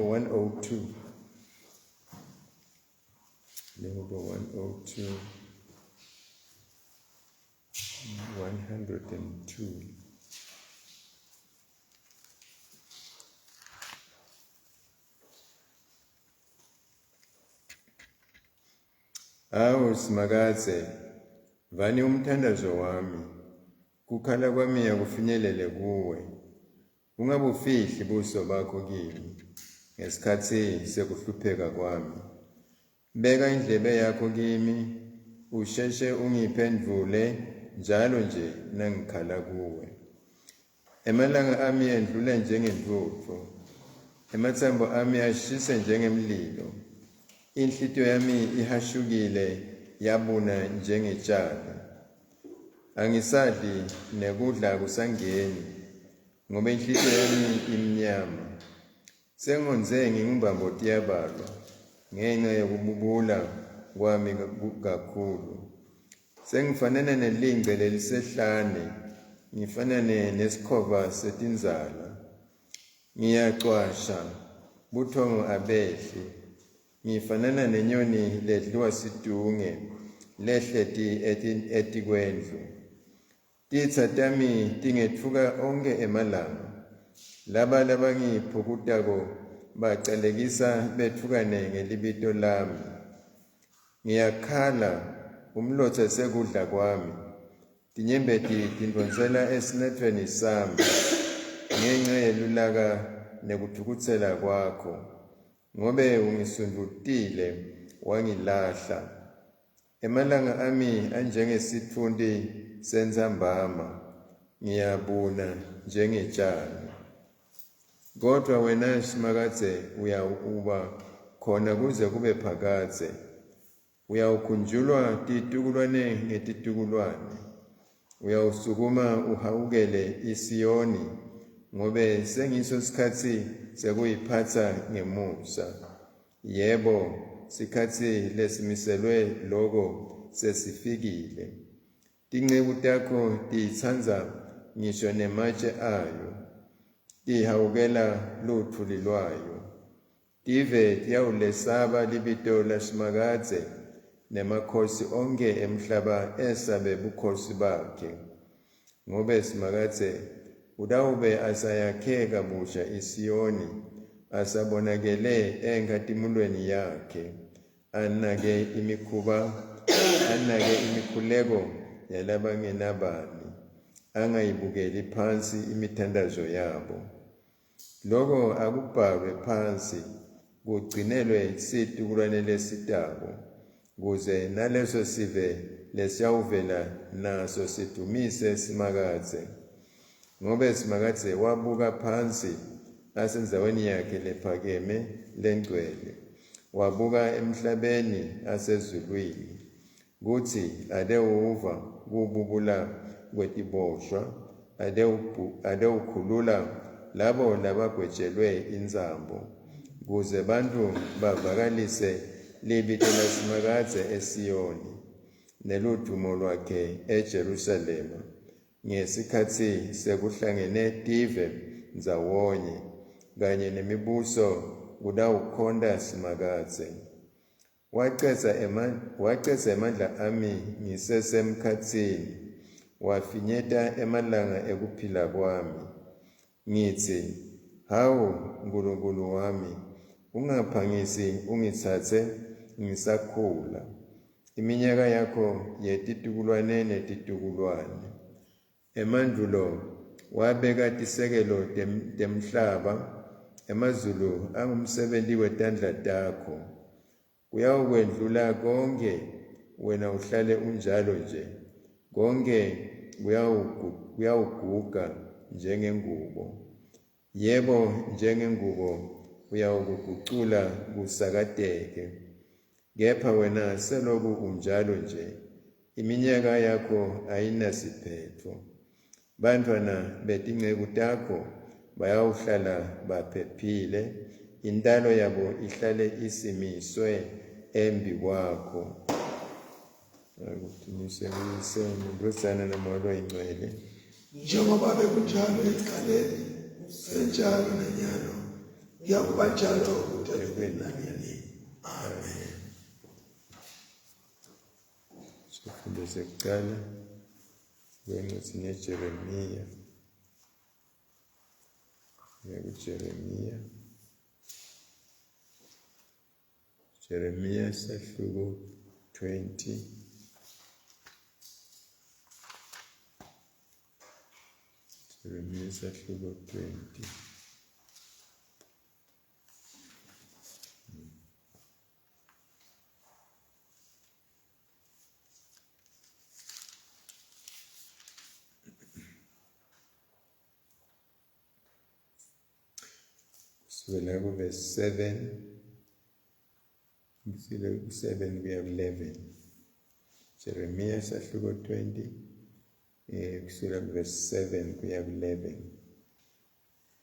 102. Number 102. 102. Awu Simakadze, vani umthandazo wami, kukhala kwami akufinyelele kuwe. Ungabufihli buso bakho kimi, ngesikhathi sekuhlupheka kwami. Beka indlebe yakho kimi, usheshe ungiphendvule njalo nje nangikhala kuwe. Emalanga ami endlule njengendlutho, emathambo ami ashise njengemlilo. Inhlitiyo yami ihashukile yabuna njengetshani. Angisadli nekudla kusangeni, ngoba inhlitiyo yami imnyama. Sengonze ngingumbamboti yabalwa, ngenxa yokububula kwami kakhulu. Sengifanana nelingce lelisehlane, ngifanane nesikhova setinzala. Ngiyacwasha, buthongo abehli. Ngifanana nenyoni ledliwa sidunge, lehleti etikwendlu. Titsa tami tingetfuka onke emalanga. Laba labangiphukutako bacalekisa bethukane ngelibito lami. Ngiyakhala, umlotha sekudla kwami. Tinyembeti tindonsela esinethweni sami, ngenxa yelulaka nekuthukutsela kwakho. Ngobe ungisundutile wangilahla. Emalanga ami anjengesitfundi senzambama, ngiyabuna njengetshani. Kodwa wena Simakadze uyauba khona kuze kube phakadze. Uyawukhunjulwa titukulwane ngetitukulwane. Uyawusukuma uhawukele iSiyoni, ngobe sengiso sikhatsi sekuyiphatsa ngemusa. Yebo, sikhatsi lesimiselwe loko sesifikile. Tinceku takho tiyitsandza ngisho nematshe ayo. Tihawukela luthuli lwayo. Tive tiyawulesaba libito la Simakadze, nemakhosi onke emhlaba esabe bukhosi bakhe. Ngobe Simakadze udawube asayakheka busha iSiyoni, asabonakele enkatimulweni yakhe. Anake imikhuleko yalabangenabani, angayibukeli phansi imithandazo yabo. Loko akubhalwe phansi, kugcinelwe situkulwane lesitabo, kuze naleso sive lesiyawuvela naso sidumise Simakadze. Ngobe Simakadze wabuka phansi asendzaweni yakhe lephakeme lengcwele. Wabuka emhlabeni asezulwini, kutsi ade uva kububula kwetiboshwa, ade ukhulula labo labagwetshelwe inzambo, kuze bantu bavakalise libito la Simakadze eSiyoni, neludumo lwakhe eJerusalema, ngesikhatsi sekuhlangene tive ndzawonye, kanye nemibuso kudawukhonda Simakadze. Wacedza emandla ami ngisesemkhatsini, wafinyeta emalanga ekuphila kwami. Ngitsi, hawu Nkulunkulu wami, ungaphangisi ungitsatse ngisakhula. Iminyaka yakho yetitukulwane netitukulwane. Emandulo wabeka tisekelo temhlaba, emazulu angumsebenti wetandla takho. Kuyawukwendlula konke, wena uhlale unjalo nje. Konke kuyawuguga njengengubo. Yebo, njengengubo uyawukugucula kusakateke. Kepha wena seloku unjalo nje. Iminyaka yakho ayinasiphetfo. Bantwana betinceku takho bayawuhlala baphephile. Intalo yabo ihlale isimiswe embi kwakho. Akutinise kuyiseni ndosana namalo ingcwele. Njengoba bekunjalo ekuqaleni, senjalo nenyalo, Kuyakuba njalo kude nanini. Amen. Sifunde sekuqala kwencwadi neJeremiya. Jeremiya sahluko 20. Jeremiya sahluko 20. Kusukela verse 7 kuya 11. Jeremiya sahluko 20 kusukela verse 7 kuya 11.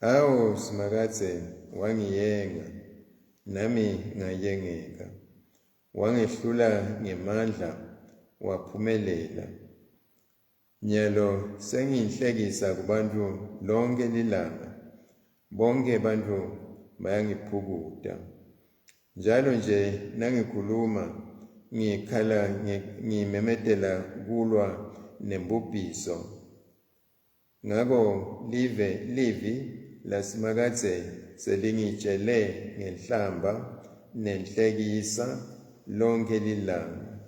Awo simakadze wangiyenga nami ngayengeka, wangehlula ngemandla waphumelela. Nyalo sengiyinhlekisa kubantu lonke lilanga, bonke bantu bayangiphukuta. Njalo nje nangikhuluma ngikhala ngimemetela kulwa nembubhiso. Ngako livi lasimakadze selingitshele ngenhlamba nenhlekisa lonke lilanga.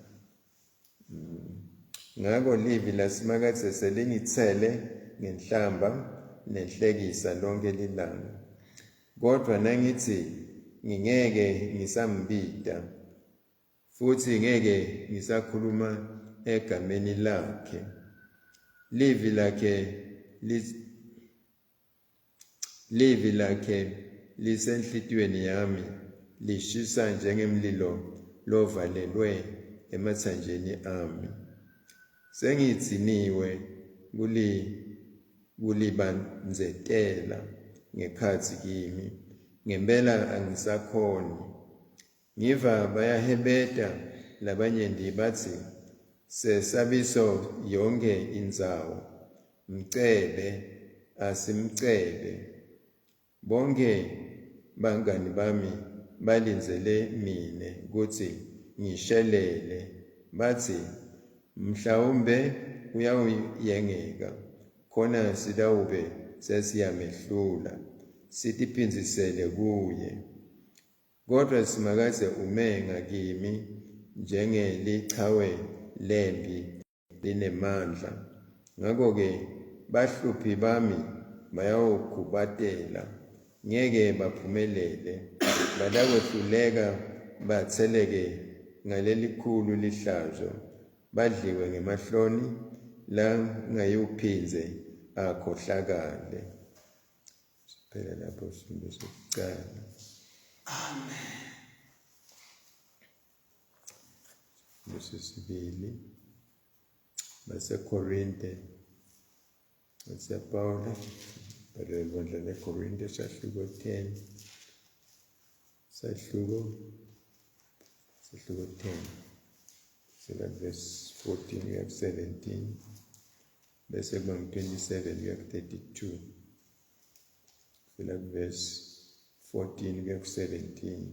Ngako livi lasimakadze selingitsele ngenhlamba nenhlekisa lonke lilanga. Kodwa nangithi ngingeke ngisambita, futhi ngeke ngisakhuluma egameni lakhe. Livi lakhe lisenhlitiyweni yami, lishisa njengemlilo lovalelwe emathanjeni ami. Sengidiniwe kulibanzetela ngekhathi kimi, ngempela angisakhoni. Ngiva bayahebeta labanye bathi, sesabiso yonke indzawo, mcebe asimcebe. Bonke bangani bami balinzele mine kuthi ngishelele, bathi mhlawumbe uyawuyengeka, khona sidawube sesiyamehlula sitiphinzisele kuye. Kodwa simakadze ume ngakimi njengelichawe lempi linemandla. Ngakho-ke bahluphi bami bayawukubatela, ngeke baphumelele. Badakwehluleka batheleke ngalelikhulu lihlazo, badliwe ngemahloni langayuphinze akhohlakale. Siphela lapho sifundo sokuqala. Amen. Sesibili baseKorinte, Paulo balibandla leKorinte sahluko 10, sahluko 10 verse 14 kuya 17, bese kuba 27 kuya 32, verse 14 kuya 17.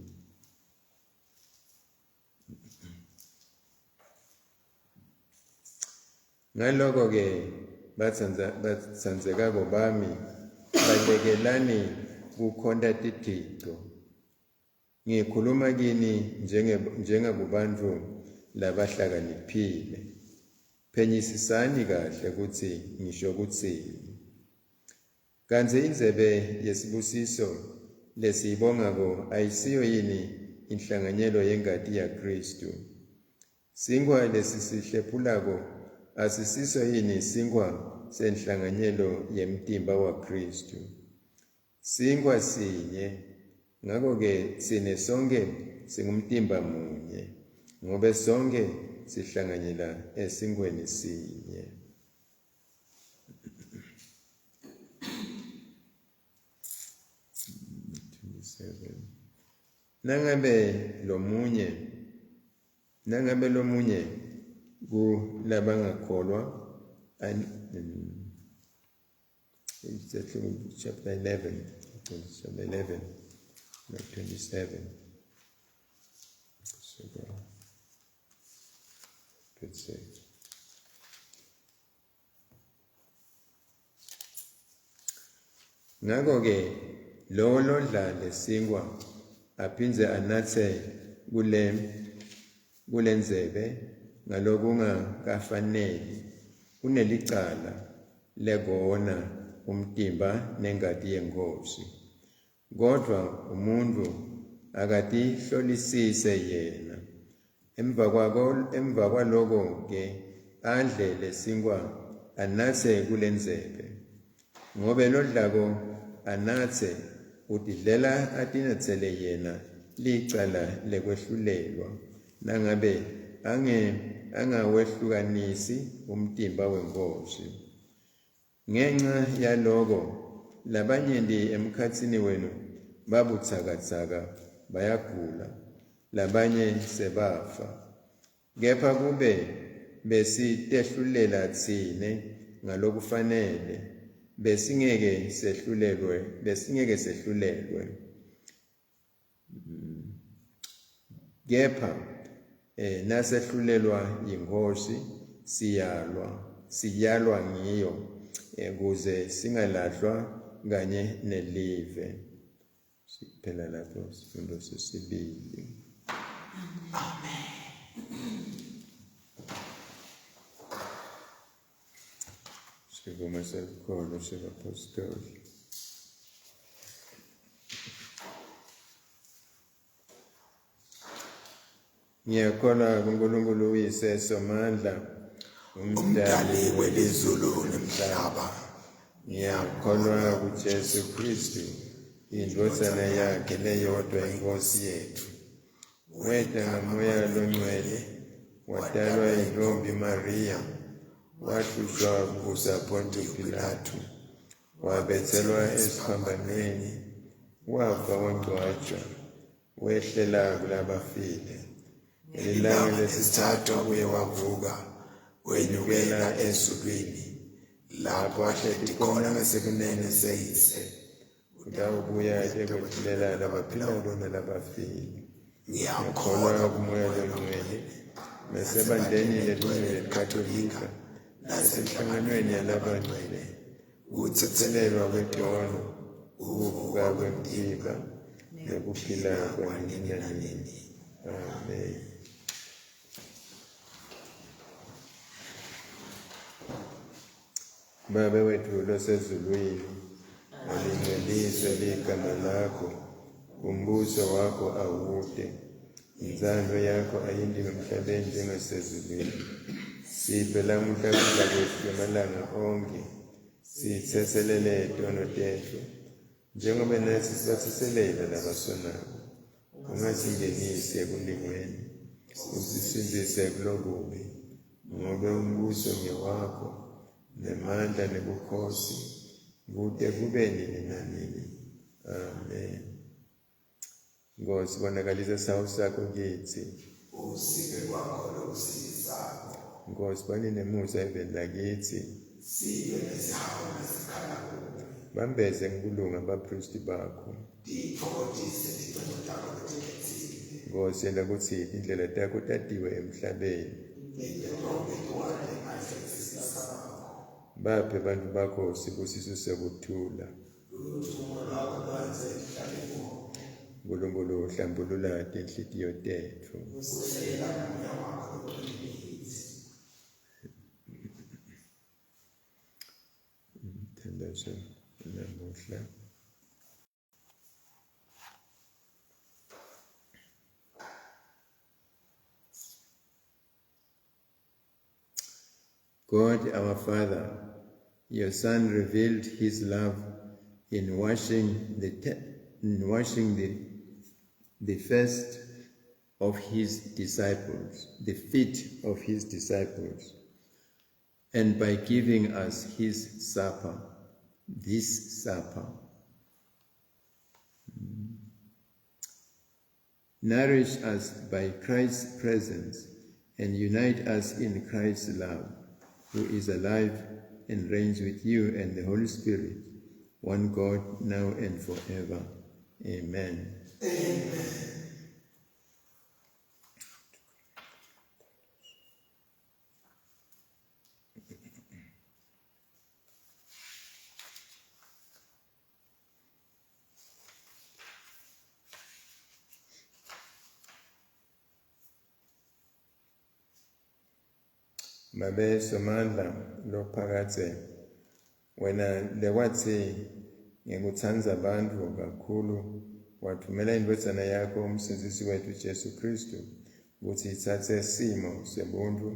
Ngaloko-ke batsandzekako bami, balekelani kukhonta tithixo. Ngikhuluma kini njengakubantu labahlakaniphile. Phenyisisani kahle ukuthi ngisho kutsini. Kanti indlebe yesibusiso lesiyibongako ayisiyo yini inhlanganyelo yengati yaKristu? Singwa lesisihlephulako asisiso yini singwa senhlanganyelo yemtimba waKristu? Singwa sinye. Ngakho-ke sine sonke singumtimba munye, ngobe sonke sihlanganyela esingweni sinye. Nangabe lomunye kulabangakholwa, chapter 11, No, 27. So go. Let's see. Ngakho-ke lowo lodla lesinkwa aphindze anatse kule ndzebe ngalokungakafaneli unelicala lekona umtimba nengati yeNkosi. Kodwa umuntu akatihlolisise yena. Emva kwaloko-ke adle lesinkwa anatse kule ndzebe. Ngobe lodlako anatse utidlela atinatsele yena licala lekwehlulelwa nangabe angawehlukanisi umtimba weNkosi. Ngenxa yaloko labanyenti emkhatsini wenu babutsakatsaka bayagula, labanye sebafa. Kepha kube besitehlulela tsine ngalokufanele besingeke sehlulelwe. Kepha nasehlulelwa yiNkosi siyalwa ngiyo kuze singalahlwa kanye nelive. Siphela lapho isifundo sesibili. Amen. Sivuma sesikholo sikapostoli. Ngiyakholwa kuNkulunkulu uyise somandla, Umdali welizulu nemhlaba. Ngiyakholwa kuJesu Kristu, indodana yakhe leyodwa iNkosi yethu. Weta ngoMoya loNgcwele, wadalwa yintombi Mariya, wahlushwa kubusa Pontius Pilato, wabethelwa esiphambanweni, wafa wangcwatshwa, wehlela kulabafile. Ngelilanga lesithathu uye wavuka, wenyukela ezulwini, lapho ahlezi khona ngasekunene seyise. Utawubuya ekwethulela labaphilayo nalabafile. Ngiyakholwa kuMoya loNgcwele, nasebandleni lelungile likatolika, nasenhlanganweni yalabangcwele, ukuthethelelwa kwezono, ukuvuka kwempika, nokuphila kwanini nanini. Amen. Baba wethu losezulwini, alingcweliswe ligama lakho, umbuso wakho awude, inzalo yakho ayindime emhlabeni njengasezulwini. Siphe lamuhla ukudla kwethu amalanga onke, sitheselele izono zethu, njengoba nathi sibatheselela labasonako. Ungasingenisi ekulingweni, usisindise kulokubi, ngoba umbuso ngewakho, nemandla nebukhosi, kude kube nini nanini. Amen. Nkosi, bonakalisa isawu sakho kithi. Usike kwakho lokusisakho. Nkosi, bani nemusa eveni lakithi. Sibe nesihawu nesikhala kuwe. Bambeze nkulunga abapristi bakho. Dithokozise dicelo takho lotikhethile. Nkosi, yenda kutsi indlela takho tatiwe emhlabeni. Baphe bantu bakho sibusiso sekuthula. Nkulunkulu hlambulula tinhliziyo tethu. Thandazo namuhla. God our Father, your Son revealed his love in washing the first of his disciples, the feet of his disciples, and by giving us his supper, this supper. Nourish us by Christ's presence and unite us in Christ's love, who is alive and reigns with you and the Holy Spirit, one God, now and forever. Amen. Babe Somandla lophakathe wena lekwathi ngikuthanda abantu kakhulu wathumela indodana yakho umsindisi wethu Jesu Kristu ukuthi ithathe isimo sebuntu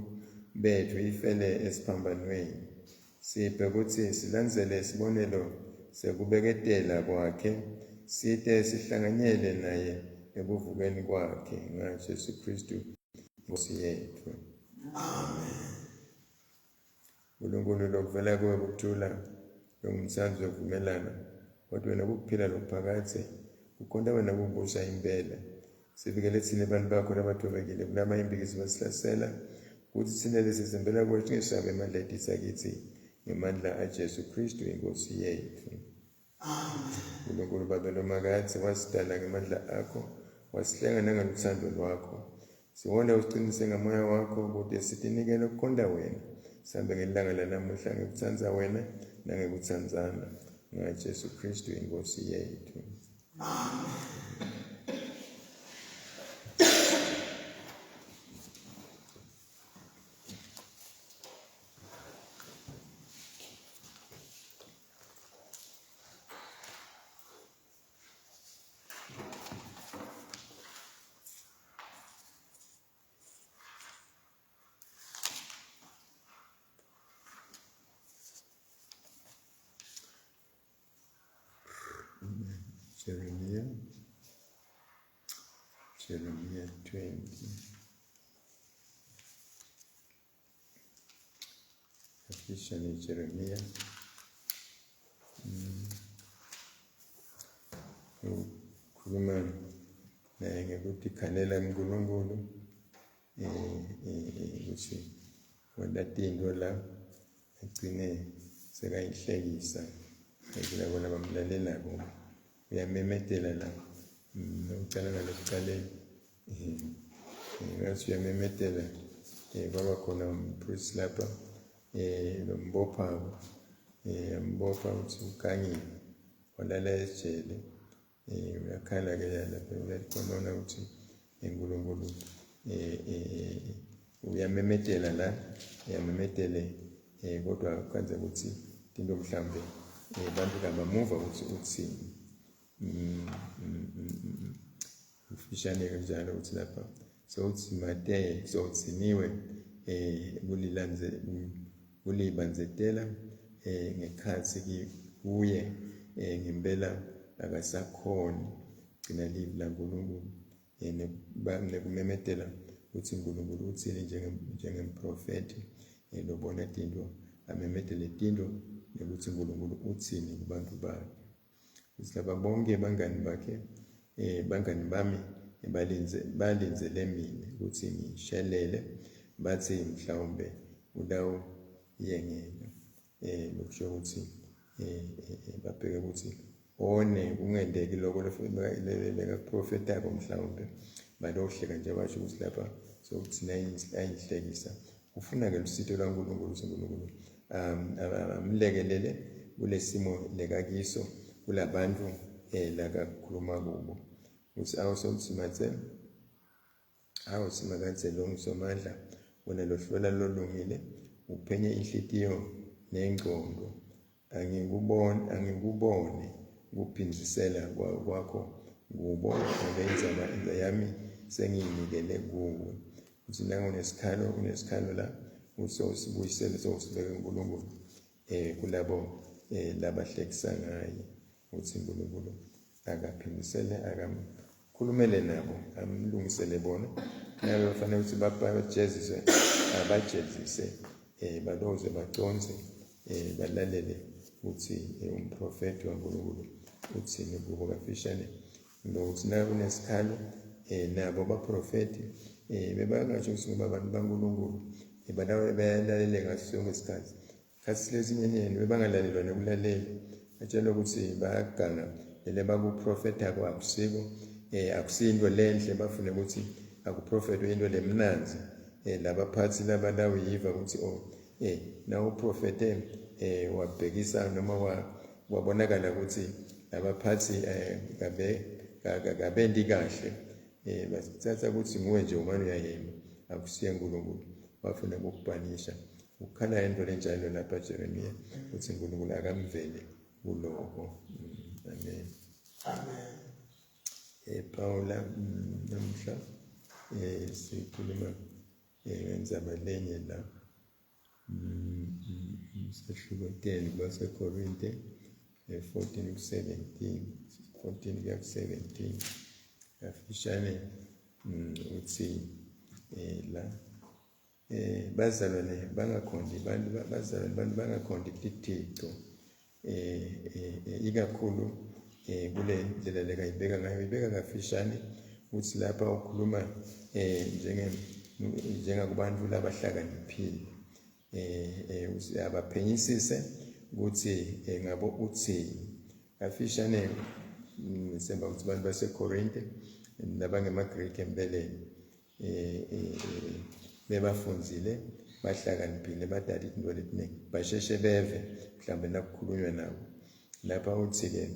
bethu ifele esiphambanweni siphe ukuthi silandzele isibonelo sekubeketela kwakhe side sihlanganyele naye ekuvukeni kwakhe ngaJesu Kristu Nkosi yethu. Amen. uNkulunkulu lokuvela kuwe kuthula longumsandzi wokuvumelana kodwa wena kukuphila lokuphakathe ukhonda wena kubusa impela sivikele thina abantu bakho labathobekile kulama imbikisi basihlasela ukuthi thina lesizembela kwethu ngesabe emandla ethu akithi ngemandla aJesu Kristu Inkosi yethu. Amen. uNkulunkulu Baba lomakathe wasidala ngemandla akho wasihlenga nangothando lwakho siwone usiqinise ngamoya wakho ukuthi sitinikele ukukhonda wena sambe ngelanga lanamuhla ngekuthanda wena nangekuthandzana ngaJesu Kristu Inkosi yethu. Amen. Jeremiah 20. Officially Jeremiah. Ukhuluma naye ngekuthi khalela uNkulunkulu ukuthi wadatindwa la agcine sekayihlekisa kulabo bamlalelako uyamemetela la ucala ngalokuqaleni ngathi uyamemetela kwaba khona umpriest lapha lombopha ambopha ukuthi ukangile walala esijele uyakhala ke lapha uyakhona ukuthi uNkulunkulu uyamemetela la uyamemetele kodwa kwenza ukuthi into mhlambe abantu kabamuva ukuthi uthini ufishane kanjalo ukuthi lapha sokuthi mate sokuthiniwe kulibanzetela ngekhathi kuye ngempela akasakhoni gcina live la uNkulunkulu nekumemetela ukuthi uNkulunkulu uthini njengemprofeti lobona into amemetele into ukuthi uNkulunkulu uthini kubantu bakhe. Isilaba bonke bangani bakhe bangani bami balenzele mina ukuthi ngishelele bathi mhlawumbe udawu yengena lokusho ukuthi babheke ukuthi one kungendeki lokho leka prophet yakho mhlawumbe balohleka nje basho ukuthi lapha sokuthina ayihlekisa ufuna ke lusito laNkulunkulu ukuthi uNkulunkulu amlekelele kulesimo lekakiso kulabantu lakakhuluma kubo ukuthi awusokusimathe awusimakathe lo ngisomandla wena lohlola lolungile uphenye inhlitiyo nengqondo angikubone kuphindisela kwakho ngubona ngenza yami sengiyinikele kuwe uthi unesikhalo la usosibuyisele sosibeke uNkulunkulu kulabo labahlekisa ngaye uthi uNkulunkulu akaphindisele akamkhulumele nabo amlungisele bona nawe kufanele ukuthi bajeziswe abajezise baloze baconze balalele ukuthi umprofeti waNkulunkulu uthini kubo kafishane nokuthi nawe unesikhalo nabo baprofeti bebangasho ukuthi ngoba abantu baNkulunkulu bayalalela ngaso sonke isikhathi khathi lezinye nyeni bebangalalelwa nokulalela atshela ukuthi bayaganga le bakuprofeta kwakusiko akusinto lenhle bafune ukuthi akuprofetwe into lemnanzi labaphathi labalawo yiva ukuthi na uprofete wabhekisa noma wabonakala ukuthi abaphathi kabendi kahle basithatha ukuthi nguwe nje umane uyayema akusiye uNkulunkulu bafuna ukubhanisha ukukhala into lenjalo lapha Jeremiya ukuthi uNkulunkulu akamvele kuloko. Amen. Amen. Paula namhla sikhuluma ngendzaba lenye la sehluko 10 kwaseKorinte 14-17 14-17 afishane uthi la bazalwane bangakhondi bangakhondi Thixo ikakhulu kule ndlela lekayibeka ngayo ibeka kafishane uthi lapha ukhuluma njengakubantu labahlakaniphile abaphenyisise ukuthi ngabo uthini kafishane semba ukuthi abantu baseKorinte nabangemaGreek empeleni bebafunzile bahlakaniphile badala into letiningi basheshe beve mhlambe nakukhulunywa nabo lapha uthi ke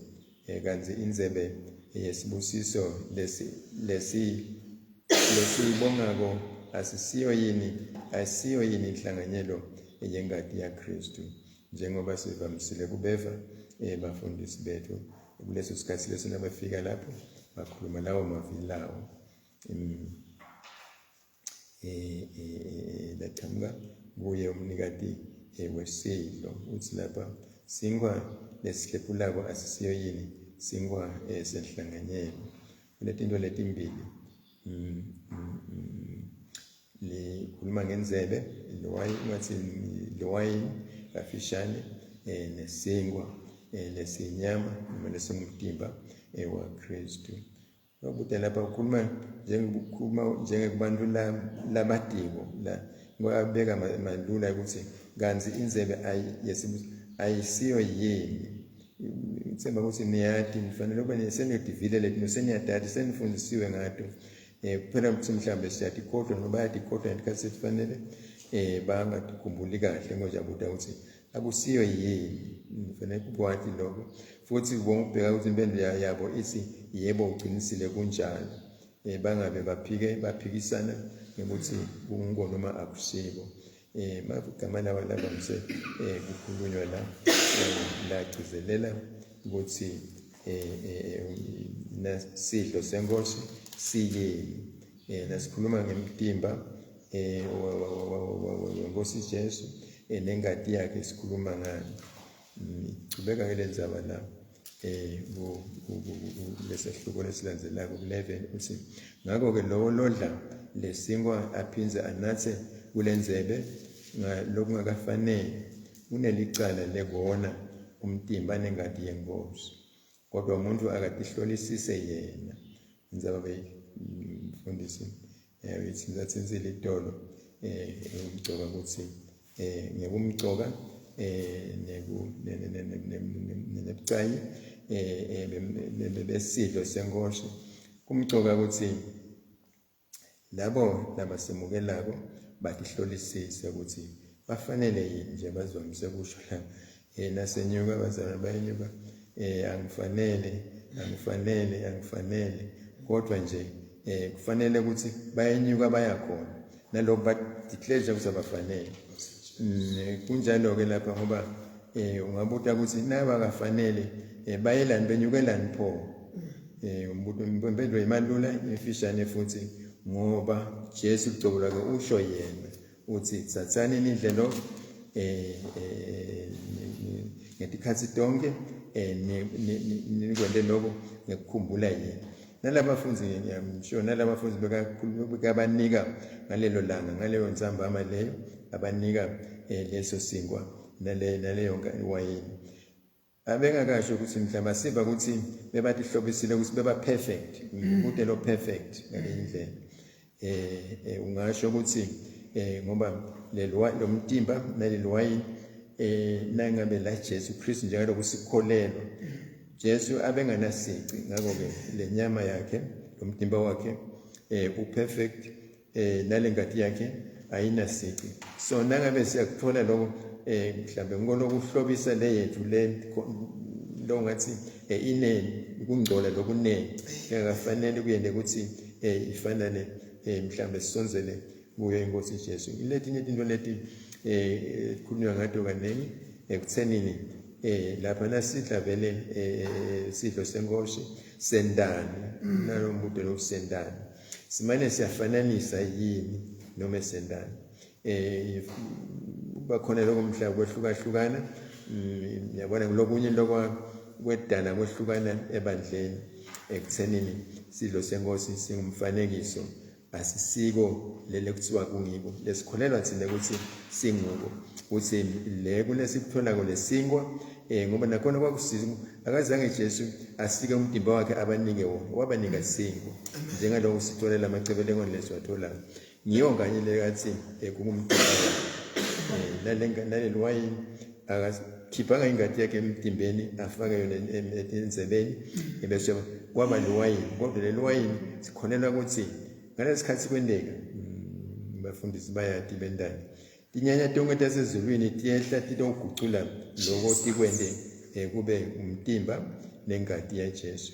kanzi inzebe yesibusiso lesiyibongako asiyo yini inhlanganyelo yengadi yaKristu njengoba sivamisile kubeva bafundisi bethu kuleso sikhathi leso nabafika lapho bakhuluma lawo mavili lawo lachamuka kuye umnikati wesidlo uthi lapha singwa lesihlephulako asisiyo yini singwa senhlanganyelo kuletinto letimbili likhuluma ngenzebe lewayini kafishane nesingwa lesinyama noma lesingumtimba waKristu Ngokuthi lapha ukhuluma njengekubantu lamadiko la ngoyabeka mandlula ukuthi kanzi inzebe ayisiyo yini ngithemba ukuthi niyati nifanele kube nisenidivile lethu seniyadada senifundisiwe ngato kuphela ukuthi mhlambe siyathi kodwa noma bayathi kodwa ndikhathi sifanele bangatikhumbuli kahle ngojabuda ukuthi akusiyo yini nifanele kubwathi lokho futhi ubonga ubheka ukuthi impendulo yabo ithi yebo uqinisile kunjalo bangabe baphikisana ngokuthi kungo noma akusiko magama lawa labamise kukhulunywa la gcizelela ukuthi nasidlo senkosi siyini nasikhuluma ngemtimba wenkosi Jesu nengadi yakhe sikhuluma ngani chubeka ke lenzaba la lesehluko lesilandzelako 11 uthi ngakho ke lowo lodla lesingwa aphinze anathe kulenzebe lokungakafanele unelicala lekona umtimba nengadi yenkosi kodwa umuntu akatihlolisise yena inzaba beyifundisi yayithi ngizathenzile itolo umgcoka ukuthi ngekumgcoka nebucayi besidlo senkosi kumgcoka ukuthi labo labasemukelako batihlolisise ukuthi bafanele yini nje bazomise kusho la nasenyuka bazalwane bayenyuka angifanele kodwa nje kufanele ukuthi bayenyuka bayakhona nalokho badeclare ukuthi abafanele kunjalo ke lapha ngoba ungabuta ukuthi naba kafanele bayelani benyukelani pho umbuto impembedo imalula ifishane futhi ngoba Jesu ucobula ke usho yena uthi tsatsani indlelo ngetikhathi tonke nikwende lokho ngekukhumbula yena nalabafundi ngiyamsho nalabafundi bekabanika ngalelo langa ngaleyo ntsambama leyo abanika leso singwa naleyo wayini abengakasho ukuthi mhlamba siba ukuthi bebathi hlobisile ukuthi beba perfect ukuthi lo perfect ngalendlela ungasho ukuthi ngoba lo mtimba nalelo wayini nangabe la Jesu Kristu njalo kusikholelo Jesu abenganasici ngakho ke lenyama yakhe umtimba wakhe uperfect, nale ngadi yakhe ayinasici. So nangabe siyakuthola lokho mhlambe ngolokuhlobisa le yethu le lo ngathi kungcola lokunene akafanele kuyena ukuthi ifanane mhlambe sisonzele kuyo inkosi Jesu. Iletinye izinto leti khulunywa ngato kaningi ekuthenini lapha nasidla vele sidlo senkosi sendani nalo mbuto lo sendani simane siyafananisa yini noma sendani bakhona lokho mhlaba kwehlukahlukana yabona kulokunye lokwedana kwehlukana ebandleni ekuthenini sidlo senkosi singumfanekiso asisiko lele kuthiwa kungiko lesikholelwa thina ukuthi singuko ukuthi le kulesikuthola kolesingwa ngoba nakhona kwakusiza akazange Jesu asike umtimba wakhe abanike wona wabanika singo njengalokho sitholela amacebele ngonleso wathola ngiyo nganye le kathi kungumtimba naleli wayini akakhiphanga ingadi yakhe emtimbeni afake yona enzebeni ebese kwaba liwayini kodwa leli wayini sikhonela ukuthi ngalesikhathi kwendeka bafundisi bayati bendani tinyanya tonke tasezulwini tiyehla titogucula lokho tikwende kube umtimba nengadi ya Jesu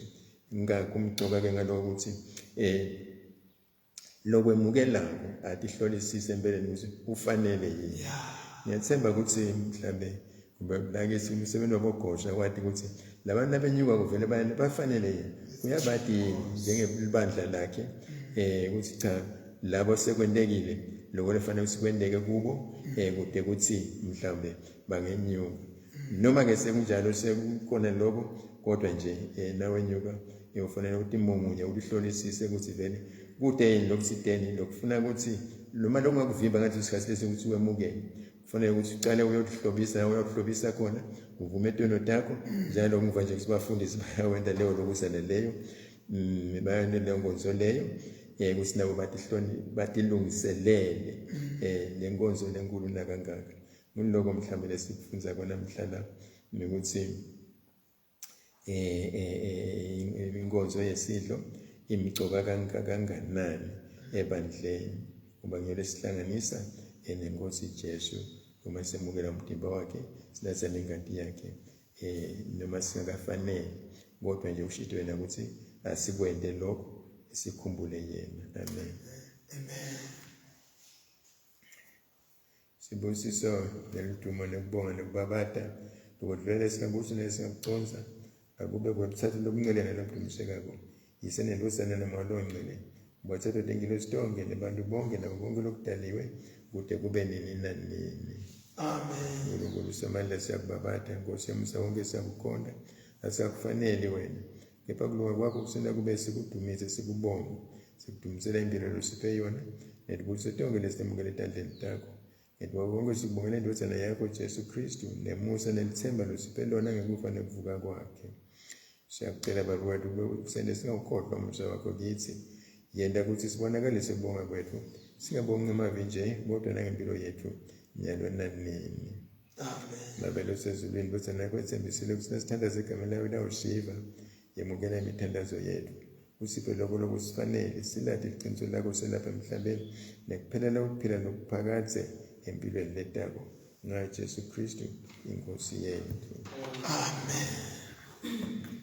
ngakumgcoka ke ngaloko ukuthi lokwemukelako atihlolisise empeleni ukuthi ufanele yini. Ngiyathemba ukuthi mhlambe lakesi umsebenzi wabogosha kwathi ukuthi labantu abenyuka kuvele bafanele yini uyabati njengebandla lakhe ukuthi cha labo sekwendekile lokho lefanele sikwendeke kubo kude kuthi mhlambe bangenyuka noma ke sekunjalo sekukona lokho kodwa nje nawe nyuka ufanele ukuthi imunye ulihlolisise ukuthi vele kude yini lokusiteni lokufuna ukuthi noma lokungakuvimba ngathi isikhathi lesikuthi wemukele kufanele ukuthi ucale uyohlobisa khona uvume etono takho njalo ngiva nje ukuthi bafundisi bayawenda leyo lokusana leyo bayanele nkonzo leyo ukuthi nabo batilungiselele lenkonzo lenkulu nakangaka ngiloko mhlambe lesifundza kona mhlala ukuthi inkonzo yesidlo imigcoka kanganani ebandleni ngoba ngiyole sihlanganisa nenkosi Jesu uma semukela umtimba wakhe sinatha nengadi yakhe noma singakafanele kodwa nje ushito wena ukuthi asikwende lokho sikhumbule yena. Amen. Amen. Sibusiso nelitumo nekubonga nekubabata ukudlula singabuso nesingakuconza akube kwethatha lokungcwele lokudumiseka yisenelosana namalongcwele bathatha dengilo sitonke nebantu bonke nabo bonke lokudaliwe kude kube nini nanini. Amen. UNkulunkulu samandla siyakubabata Nkosi yamsa wonke siyakukhonda asakufanele wena kepha kulunga kwakho kusina kube sikudumise sikubonga sikudumisela impilo losiphe yona netibulise tonke lesimukele etandleni takho netwa konke sikubongela indodana yakho Jesu Kristu nemusa nelithemba losiphe lona ngekufa nekuvuka kwakhe. Siyakucela baba wethu kusende singawukhohlwa umsa wakho kithi yenda ukuthi sibonakalise ukubonga kwethu singabongi ngemavi nje kodwa nangempilo yethu nyalo nanini. Amen. Babelo sezulwini ndodana yakho ethembisile ukuthi nesithandaze igama layo lawushiva yemukela imithandazo yethu usiphe lokho lokusifanele silathi iqiniso lakho selapha emhlabeni nekuphelela ukuphila nokuphakathe empilweni letako ngaJesu Kristu inkosi yethu. Amen.